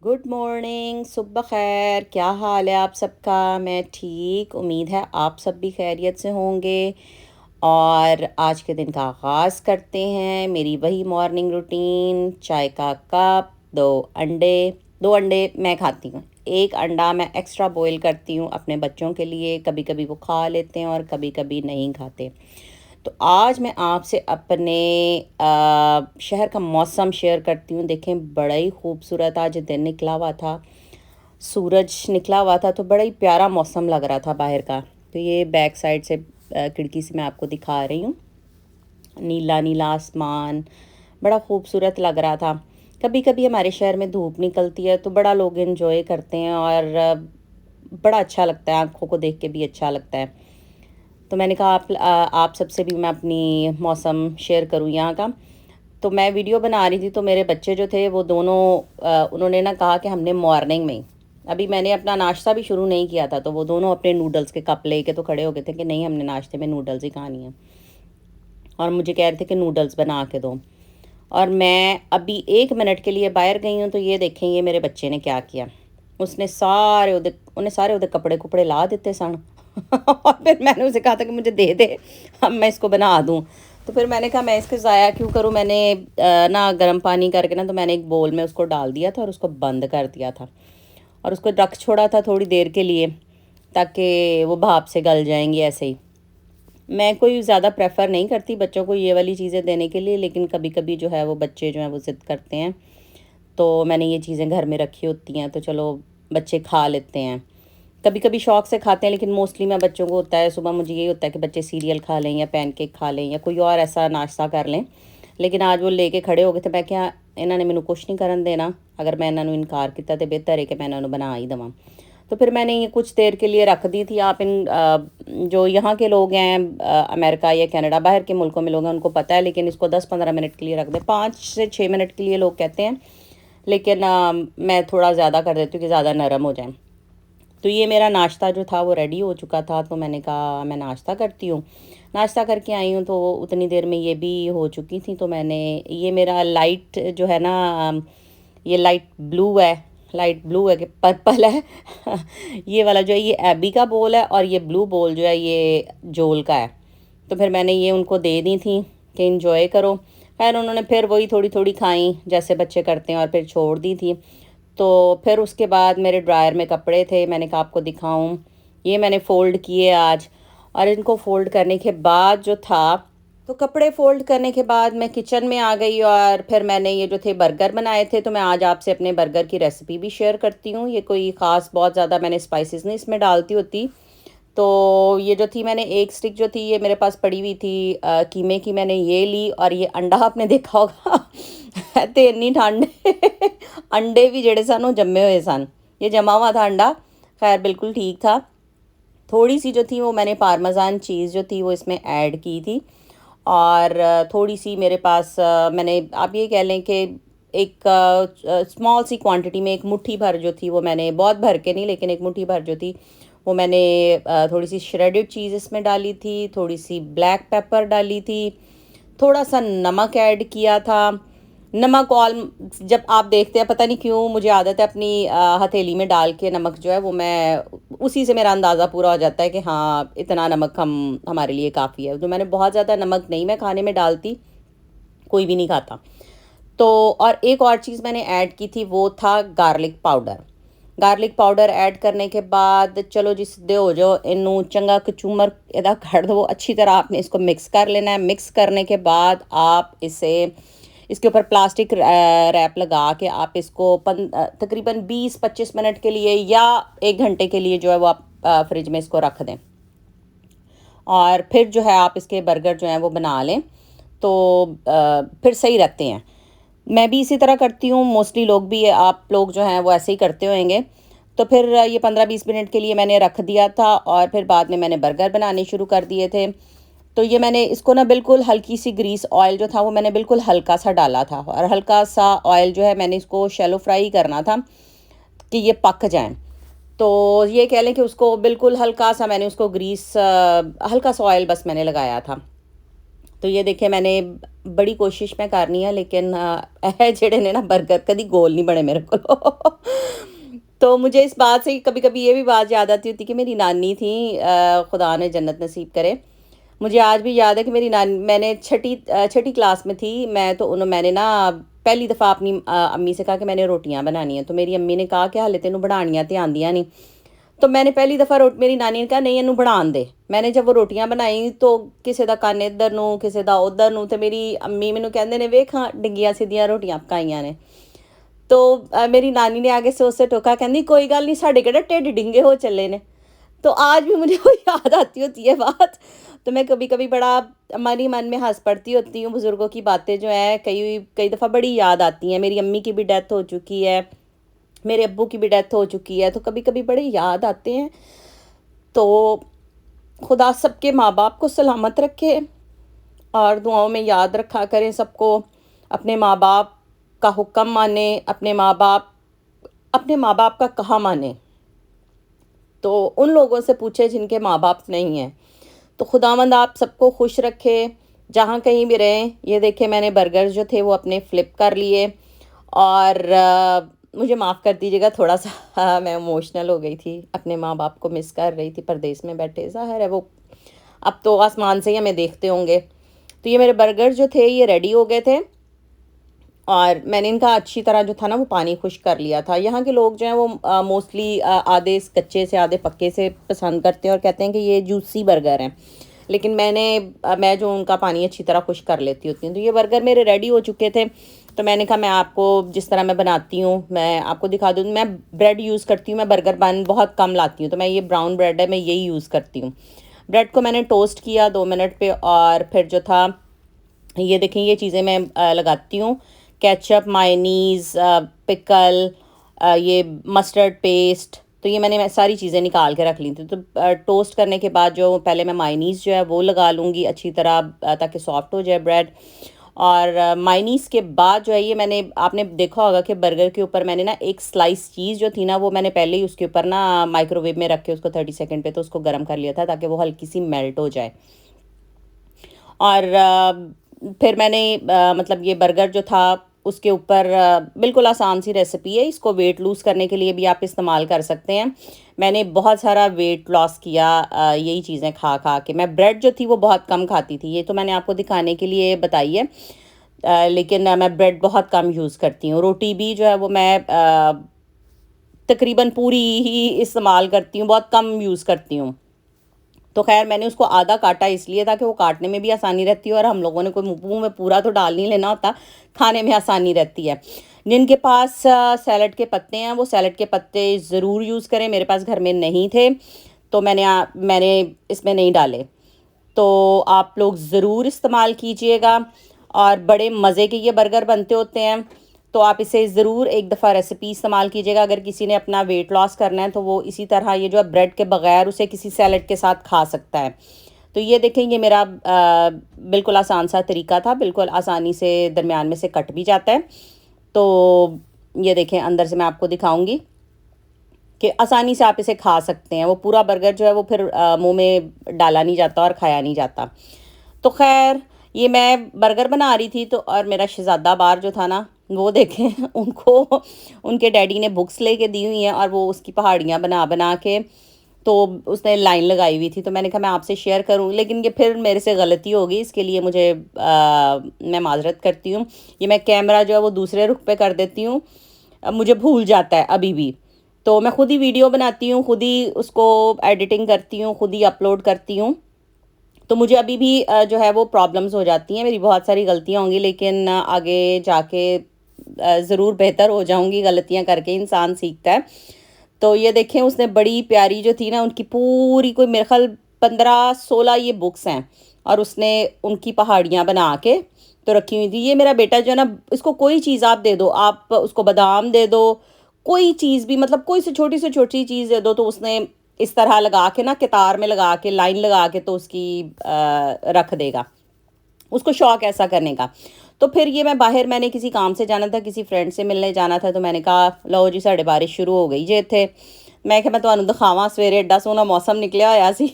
Good morning, सुबह खैर। क्या हाल है आप सबका? मैं ठीक, उम्मीद है आप सब भी खैरियत से होंगे। और आज के दिन का आगाज़ करते हैं। मेरी वही मॉर्निंग रूटीन, चाय का कप, दो अंडे मैं खाती हूँ। एक अंडा मैं एक्स्ट्रा बॉईल करती हूँ अपने बच्चों के लिए, कभी कभी वो खा लेते हैं और कभी कभी नहीं खाते। तो आज मैं आपसे अपने शहर का मौसम शेयर करती हूँ। देखें, बड़ा ही खूबसूरत आज दिन निकला हुआ था, सूरज निकला हुआ था, तो बड़ा ही प्यारा मौसम लग रहा था बाहर का। तो ये बैक साइड से खिड़की से मैं आपको दिखा रही हूँ। नीला नीला आसमान बड़ा खूबसूरत लग रहा था। कभी कभी हमारे शहर में धूप निकलती है तो बड़ा लोग इन्जॉय करते हैं और बड़ा अच्छा लगता है, आंखों को देख के भी अच्छा लगता है। तो मैंने कहा आप सबसे भी मैं अपनी मौसम शेयर करूं यहाँ का। तो मैं वीडियो बना रही थी तो मेरे बच्चे जो थे वो दोनों उन्होंने ना कहा कि हमने मॉर्निंग में, अभी मैंने अपना नाश्ता भी शुरू नहीं किया था, तो वो दोनों अपने नूडल्स के कप लेके तो खड़े हो गए थे कि नहीं, हमने नाश्ते में नूडल्स ही खानी है। और मुझे कह रहे थे कि नूडल्स बना के दो। और मैं अभी 1 मिनट के लिए बाहर गई हूँ, तो ये देखें ये मेरे बच्चे ने क्या किया। उन्हें सारे उधर कपड़े कुपड़े ला देते सन और फिर मैंने उसे कहा था कि मुझे दे दे, अब मैं इसको बना दूँ। तो फिर मैंने कहा मैं इसको ज़ाया क्यों करूँ। मैंने ना गर्म पानी करके ना, तो मैंने एक बोल में उसको डाल दिया था और उसको बंद कर दिया था और उसको रख छोड़ा था थोड़ी देर के लिए, ताकि वो भाप से गल जाएंगी ऐसे ही। मैं कोई ज़्यादा प्रेफर नहीं करती बच्चों को ये वाली चीज़ें देने के लिए, लेकिन कभी कभी जो है वो बच्चे जो हैं वो ज़िद करते हैं, तो मैंने ये चीज़ें घर में रखी होती हैं, तो चलो बच्चे खा लेते हैं। कभी कभी शौक से खाते हैं, लेकिन मोस्टली मैं बच्चों को होता है, सुबह मुझे यही होता है कि बच्चे सीरियल खा लें या पैनकेक खा लें या कोई और ऐसा नाश्ता कर लें। लेकिन आज वो लेके खड़े हो गए थे। मैं क्या, इन्होंने मैनू कुछ नहीं करन देना, अगर मैं इन्होंने इनकार किया तो बेहतर है कि मैं इन्होंने बना ही देवां। तो फिर मैंने ये कुछ देर के लिए रख दी थी। आप जो यहाँ के लोग हैं, अमेरिका या कनाडा, बाहर के मुल्कों में लोग हैं, उनको पता है, लेकिन इसको 10-15 मिनट के लिए रख दें, 5 से 6 मिनट के लिए लोग कहते हैं, लेकिन मैं थोड़ा ज़्यादा कर देती हूँ कि ज़्यादा नरम हो जाए। तो ये मेरा नाश्ता जो था वो रेडी हो चुका था, तो मैंने कहा मैं नाश्ता करती हूँ। नाश्ता करके आई हूँ तो उतनी देर में ये भी हो चुकी थी। तो मैंने, ये मेरा लाइट जो है ना, ये लाइट ब्लू है कि पर्पल है ये वाला जो है ये एबी का बोल है, और ये ब्लू बोल जो है ये जोल का है। तो फिर मैंने ये उनको दे दी थी कि इंजॉय करो। खैर उन्होंने फिर वही थोड़ी थोड़ी खाई जैसे बच्चे करते हैं और फिर छोड़ दी थी। तो फिर उसके बाद मेरे ड्रायर में कपड़े थे, मैंने कहा आपको दिखाऊं। ये मैंने फ़ोल्ड किए आज, और इनको फ़ोल्ड करने के बाद जो था, तो कपड़े फ़ोल्ड करने के बाद मैं किचन में आ गई और फिर मैंने ये जो थे बर्गर बनाए थे। तो मैं आज आपसे अपने बर्गर की रेसिपी भी शेयर करती हूँ। ये कोई ख़ास बहुत ज़्यादा मैंने स्पाइसेस नहीं इसमें डालती होती। तो ये जो थी, मैंने एक स्टिक जो थी ये मेरे पास पड़ी हुई थी कीमे की, मैंने ये ली। और ये अंडा आपने देखा होगा तो इन्नी ठंड अंडे भी जड़े सन वो जम्मे हुए सन, ये जमा हुआ था अंडा। खैर बिल्कुल ठीक था। थोड़ी सी जो थी वो मैंने पार्मेज़ान चीज़ जो थी वो इसमें ऐड की थी। और थोड़ी सी मेरे पास मैंने, आप ये कह लें कि एक स्मॉल सी क्वांटिटी में एक मुट्ठी भर जो थी वो मैंने, बहुत भर के नहीं लेकिन एक मुट्ठी भर जो थी वो मैंने थोड़ी सी श्रेडेड चीज़ इसमें डाली थी, थोड़ी सी ब्लैक पेपर डाली थी, थोड़ा सा नमक ऐड किया था। नमक ऑल, जब आप देखते हैं, पता नहीं क्यों मुझे आदत है अपनी हथेली में डाल के नमक जो है वो, मैं उसी से मेरा अंदाज़ा पूरा हो जाता है कि हाँ इतना नमक हमारे लिए काफ़ी है। तो मैंने बहुत ज़्यादा नमक नहीं मैं खाने में डालती, कोई भी नहीं खाता। तो और एक और चीज़ मैंने ऐड की थी वो था garlic powder. Garlic powder add करने के बाद चलो जी सीधे हो जाओ, इनू चंगा कचूमर इदा कर दो, अच्छी तरह आपने इसको मिक्स कर लेना है। मिक्स करने के बाद आप इसे, इसके ऊपर प्लास्टिक रैप लगा के आप इसको तकरीबन 20-25 मिनट के लिए या 1 घंटे के लिए जो है वो आप फ्रिज में इसको रख दें। और फिर जो है आप इसके बर्गर जो हैं वो बना लें, तो फिर सही रहते हैं। मैं भी इसी तरह करती हूँ, मोस्टली लोग भी, आप लोग जो हैं वो ऐसे ही करते होंगे। तो फिर ये 15-20 मिनट के लिए मैंने रख दिया था और फिर बाद में मैंने बर्गर बनाने शुरू कर दिए थे। तो ये मैंने इसको ना बिल्कुल हल्की सी ग्रीस ऑयल जो था वो मैंने बिल्कुल हल्का सा डाला था, और हल्का सा ऑयल जो है मैंने इसको शैलो फ्राई करना था कि ये पक जाएं। तो ये कह लें कि उसको बिल्कुल हल्का सा मैंने उसको ग्रीस, हल्का सा ऑयल बस मैंने लगाया था। तो ये देखे मैंने बड़ी कोशिश मैं करनी है, लेकिन ਇਹ ਜਿਹੜੇ ने ना बर्गर कभी गोल नहीं बने मेरे को। तो मुझे इस बात से कभी कभी ये भी बात याद आती होती कि मेरी नानी थी, खुदा ने जन्नत नसीब करे। मुझे आज भी याद है कि मेरी नानी, मैंने छठी क्लास में थी मैं, तो मैंने ना पहली दफ़ा अपनी अम्मी से कहा कि मैंने रोटियां बनानी है। तो मेरी अम्मी ने कहा कि हाले तेनू बनानियां ते आंदियां नहीं। तो मैंने पहली दफ़ा मेरी नानी ने कहा नहीं इनू बनान दे। मैंने जब वो रोटियां बनाई तो किसी का कन्न इधर नू किसी का उधर नू, तो मेरी अम्मी मैनू कहते ने वेख हाँ डिंगियां सीधियां रोटियां पकाइयां ने। तो मेरी नानी ने आगे से उससे टोका, कहती कोई गल नहीं साढ़े केड़ा ढिड डिंगे हो चले ने। तो आज भी मुझे वो याद आती होती है बात। तो मैं कभी कभी बड़ा मन ही मन में हंस पड़ती होती हूँ। बुज़ुर्गों की बातें जो है कई कई दफ़ा बड़ी याद आती हैं। मेरी अम्मी की भी डेथ हो चुकी है, मेरे अब्बू की भी डेथ हो चुकी है, तो कभी कभी बड़े याद आते हैं। तो खुदा सबके माँ बाप को सलामत रखे और दुआओं में याद रखा करें सबको। अपने माँ बाप का हुक्म माने, अपने माँ बाप का कहा माने। तो उन लोगों से पूछे जिनके माँ बाप नहीं हैं। तो खुदावंद आप सबको खुश रखे जहाँ कहीं भी रहें। ये देखे मैंने बर्गर जो थे वो अपने फ्लिप कर लिए, और मुझे माफ़ कर दीजिएगा थोड़ा सा मैं इमोशनल हो गई थी, अपने माँ बाप को मिस कर रही थी परदेश में बैठे। ज़ाहिर है वो अब तो आसमान से ही हमें देखते होंगे। तो ये मेरे बर्गर जो थे ये रेडी हो गए थे, और मैंने इनका अच्छी तरह जो था ना वो पानी खुश्क कर लिया था। यहाँ के लोग जो हैं वो मोस्टली आधे कच्चे से आधे पक्के से पसंद करते हैं और कहते हैं कि ये जूसी बर्गर हैं, लेकिन मैं जो उनका पानी अच्छी तरह खुश्क कर लेती होती हूँ। तो ये बर्गर मेरे रेडी हो चुके थे। तो मैंने कहा मैं आपको जिस तरह मैं बनाती हूँ मैं आपको दिखा दूँ। मैं ब्रेड यूज़ करती हूँ, मैं बर्गर बन बहुत कम लाती हूँ, तो मैं ये ब्राउन ब्रेड है मैं यही यूज़ करती हूँ। ब्रेड को मैंने टोस्ट किया 2 मिनट पे, और फिर जो था ये देखें ये चीज़ें मैं लगाती हूँ। केचप, मायोनीज़, पिकल, ये मस्टर्ड पेस्ट, तो ये मैंने सारी चीज़ें निकाल के रख ली थी। तो टोस्ट करने के बाद जो पहले मैं मायोनीज़ जो है वो लगा लूँगी अच्छी तरह, ताकि सॉफ्ट हो जाए ब्रेड। और मायोनीज़ के बाद जो है ये मैंने, आपने देखा होगा कि बर्गर के ऊपर मैंने ना एक स्लाइस चीज़ जो थी ना वो मैंने पहले ही उसके ऊपर ना माइक्रोवेव में रख के उसको 30 सेकंड पे तो उसको गर्म कर लिया था, ताकि वो हल्की सी मेल्ट हो जाए। और फिर मैंने मतलब ये बर्गर जो था उसके ऊपर बिल्कुल आसान सी रेसिपी है, इसको वेट लूज़ करने के लिए भी आप इस्तेमाल कर सकते हैं। मैंने बहुत सारा वेट लॉस किया यही चीज़ें खा खा के। मैं ब्रेड जो थी वो बहुत कम खाती थी, ये तो मैंने आपको दिखाने के लिए बताई है। लेकिन मैं ब्रेड बहुत कम यूज़ करती हूँ। रोटी भी जो है वो मैं तकरीबन पूरी ही इस्तेमाल करती हूँ, बहुत कम यूज़ करती हूँ। तो खैर मैंने उसको आधा काटा इसलिए था कि वो काटने में भी आसानी रहती है, और हम लोगों ने कोई मुँह में पूरा तो डाल नहीं लेना होता, खाने में आसानी रहती है। जिनके पास सैलड के पत्ते हैं वो सैलड के पत्ते ज़रूर यूज़ करें। मेरे पास घर में नहीं थे तो मैंने इसमें नहीं डाले। तो आप लोग ज़रूर इस्तेमाल कीजिएगा, और बड़े मज़े के ये बर्गर बनते होते हैं। तो आप इसे ज़रूर एक दफ़ा रेसिपी इस्तेमाल कीजिएगा। अगर किसी ने अपना वेट लॉस करना है तो वो इसी तरह ये जो है ब्रेड के बगैर उसे किसी सैलड के साथ खा सकता है। तो ये देखें ये मेरा बिल्कुल आसान सा तरीका था, बिल्कुल आसानी से दरमियान में से कट भी जाता है। तो ये देखें अंदर से मैं आपको दिखाऊंगी कि आसानी से आप इसे खा सकते हैं। वो पूरा बर्गर जो है वो फिर मुंह में डाला नहीं जाता और खाया नहीं जाता। तो खैर ये मैं बर्गर बना रही थी, तो और मेरा शहज़ादा बार जो था ना वो देखें उनको उनके डैडी ने बुक्स लेके दी हुई हैं, और वो उसकी पहाड़ियाँ बना बना के तो उसने लाइन लगाई हुई थी। तो मैंने कहा मैं आपसे शेयर करूं, लेकिन ये फिर मेरे से गलती हो गई, इसके लिए मैं माजरत करती हूँ। ये मैं कैमरा जो है वो दूसरे रुख पे कर देती हूँ, मुझे भूल जाता है अभी भी। तो मैं खुद ही वीडियो बनाती हूँ, खुद ही उसको एडिटिंग करती हूँ, खुद ही अपलोड करती हूँ। तो मुझे अभी भी जो है वो प्रॉब्लम्स हो जाती हैं, मेरी बहुत सारी गलतियाँ होंगी, लेकिन आगे जाके ज़रूर बेहतर हो जाऊंगी। गलतियाँ करके इंसान सीखता है। तो ये देखें उसने बड़ी प्यारी जो थी ना उनकी पूरी कोई मेरे ख्याल 15-16 ये बुक्स हैं, और उसने उनकी पहाड़ियाँ बना के तो रखी हुई थी। ये मेरा बेटा जो है ना इसको कोई चीज़ आप दे दो, आप उसको बादाम दे दो, कोई चीज़ भी मतलब कोई से छोटी चीज़ दे दो, तो उसने इस तरह लगा के ना कतार में लगा के लाइन लगा के तो उसकी रख देगा। उसको शौक ऐसा करने का। तो फिर ये मैं बाहर, मैंने किसी काम से जाना था, किसी फ्रेंड से मिलने जाना था, तो मैंने कहा लो जी साढ़े बारिश शुरू हो गई जे इत्थे। मैं क्या मैं तुहानू दिखावां सवेरे एड्डा सोहना मौसम निकलिया होया सी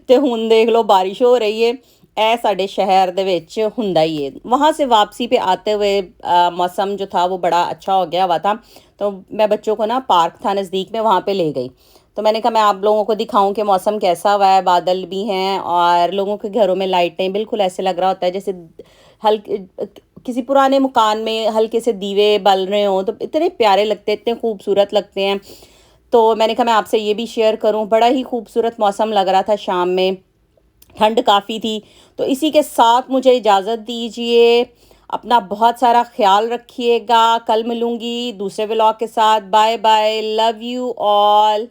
ते हुण देख लो बारिश हो रही है। ਇਹ ਸਾਡੇ शहर ਦੇ ਵਿੱਚ ਹੁੰਦਾ ही है। वहाँ से वापसी पे आते हुए मौसम जो था वो बड़ा अच्छा हो गया हुआ था। तो मैं बच्चों को ना पार्क था नज़दीक में, वहाँ पे ले गई। तो मैंने कहा मैं आप लोगों को दिखाऊं कि मौसम कैसा हुआ है, बादल भी हैं और लोगों के घरों में लाइटें, बिल्कुल ऐसे लग रहा होता है जैसे हल्के किसी पुराने मकान में हल्के से दीवे बल रहे हों, तो इतने प्यारे लगते हैं, इतने खूबसूरत लगते हैं। तो मैंने कहा मैं आपसे ये भी शेयर करूं, बड़ा ही खूबसूरत मौसम लग रहा था शाम में, ठंड काफ़ी थी। तो इसी के साथ मुझे इजाज़त दीजिए, अपना बहुत सारा ख्याल रखिएगा। कल मिलूंगी दूसरे व्लॉग के साथ। Bye bye, love you all.